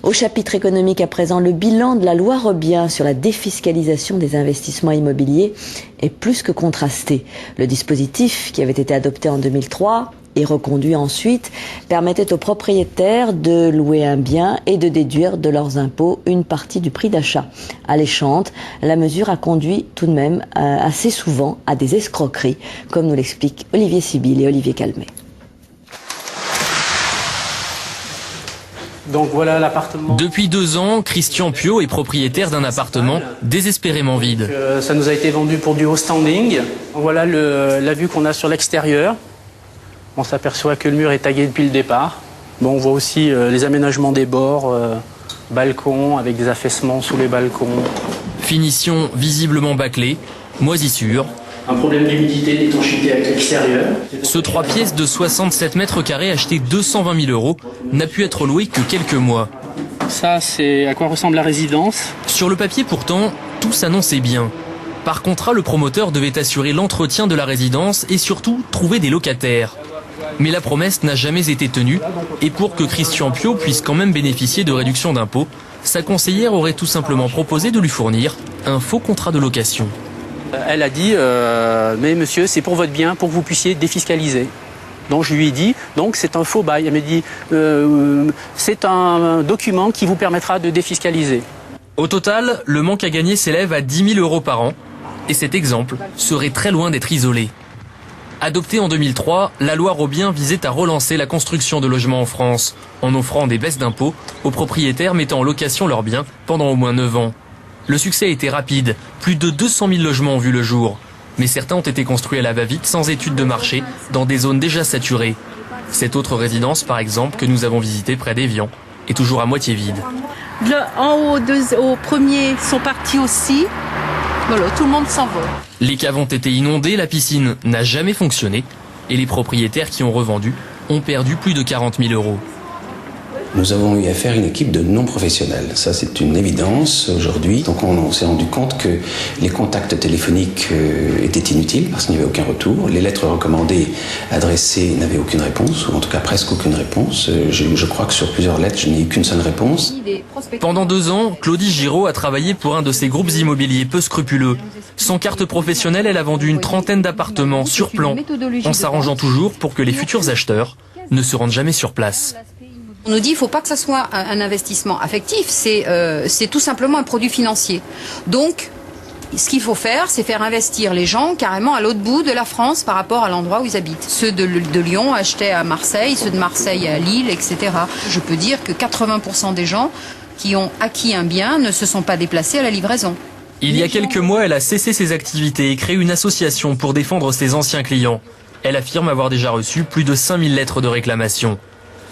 Au chapitre économique à présent, le bilan de la loi Robien sur la défiscalisation des investissements immobiliers est plus que contrasté. Le dispositif, qui avait été adopté en 2003 et reconduit ensuite, permettait aux propriétaires de louer un bien et de déduire de leurs impôts une partie du prix d'achat. Alléchante, la mesure a conduit tout de même assez souvent à des escroqueries, comme nous l'expliquent Olivier Sibyl et Olivier Calmet. Donc voilà l'appartement. Depuis 2 ans, Christian Piot est propriétaire d'un appartement désespérément vide. Ça nous a été vendu pour du haut standing. Voilà la vue qu'on a sur l'extérieur. On s'aperçoit que le mur est tagué depuis le départ. Bon, on voit aussi les aménagements des bords, balcons avec des affaissements sous les balcons. Finition visiblement bâclée, moisissure. Un problème d'humidité, d'étanchéité à l'extérieur. Ce 3 pièces de 67 mètres carrés acheté 220 000 € n'a pu être loué que quelques mois. Ça, c'est à quoi ressemble la résidence. Sur le papier pourtant, tout s'annonçait bien. Par contrat, le promoteur devait assurer l'entretien de la résidence et surtout trouver des locataires. Mais la promesse n'a jamais été tenue et pour que Christian Piot puisse quand même bénéficier de réduction d'impôts, sa conseillère aurait tout simplement proposé de lui fournir un faux contrat de location. Elle a dit mais monsieur, c'est pour votre bien, pour que vous puissiez défiscaliser. Donc je lui ai dit, donc c'est un faux bail. Elle m'a dit, c'est un document qui vous permettra de défiscaliser. Au total, le manque à gagner s'élève à 10 000 € par an et cet exemple serait très loin d'être isolé. Adoptée en 2003, la loi Robien visait à relancer la construction de logements en France, en offrant des baisses d'impôts aux propriétaires mettant en location leurs biens pendant au moins 9 ans. Le succès a été rapide, plus de 200 000 logements ont vu le jour. Mais certains ont été construits à la va-vite, sans étude de marché, dans des zones déjà saturées. Cette autre résidence, par exemple, que nous avons visitée près d'Évian, est toujours à moitié vide. En haut, au premier sont partis aussi. Voilà, tout le monde s'en va. Les caves ont été inondées, la piscine n'a jamais fonctionné et les propriétaires qui ont revendu ont perdu plus de 40 000 €. Nous avons eu affaire à une équipe de non-professionnels. Ça, c'est une évidence aujourd'hui. Donc, on s'est rendu compte que les contacts téléphoniques étaient inutiles parce qu'il n'y avait aucun retour. Les lettres recommandées adressées n'avaient aucune réponse, ou en tout cas presque aucune réponse. Je crois que sur plusieurs lettres, je n'ai eu qu'une seule réponse. Pendant 2 ans, Claudie Giraud a travaillé pour un de ces groupes immobiliers peu scrupuleux. Sans carte professionnelle, elle a vendu une trentaine d'appartements sur plan, en s'arrangeant toujours pour que les futurs acheteurs ne se rendent jamais sur place. On nous dit qu'il ne faut pas que ça soit un investissement affectif, c'est tout simplement un produit financier. Donc, ce qu'il faut faire, c'est faire investir les gens carrément à l'autre bout de la France par rapport à l'endroit où ils habitent. Ceux de Lyon achetaient à Marseille, ceux de Marseille à Lille, etc. Je peux dire que 80% des gens qui ont acquis un bien ne se sont pas déplacés à la livraison. Il y a quelques mois, elle a cessé ses activités et créé une association pour défendre ses anciens clients. Elle affirme avoir déjà reçu plus de 5000 lettres de réclamation.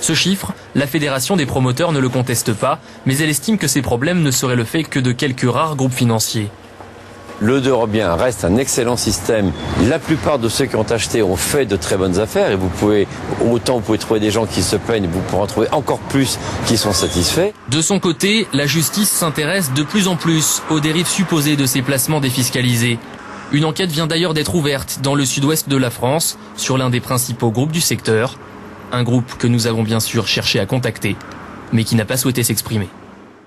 Ce chiffre, la Fédération des promoteurs ne le conteste pas, mais elle estime que ces problèmes ne seraient le fait que de quelques rares groupes financiers. Le de Robien reste un excellent système. La plupart de ceux qui ont acheté ont fait de très bonnes affaires et vous pouvez trouver des gens qui se plaignent, vous pourrez en trouver encore plus qui sont satisfaits. De son côté, la justice s'intéresse de plus en plus aux dérives supposées de ces placements défiscalisés. Une enquête vient d'ailleurs d'être ouverte dans le sud-ouest de la France sur l'un des principaux groupes du secteur. Un groupe que nous avons bien sûr cherché à contacter, mais qui n'a pas souhaité s'exprimer.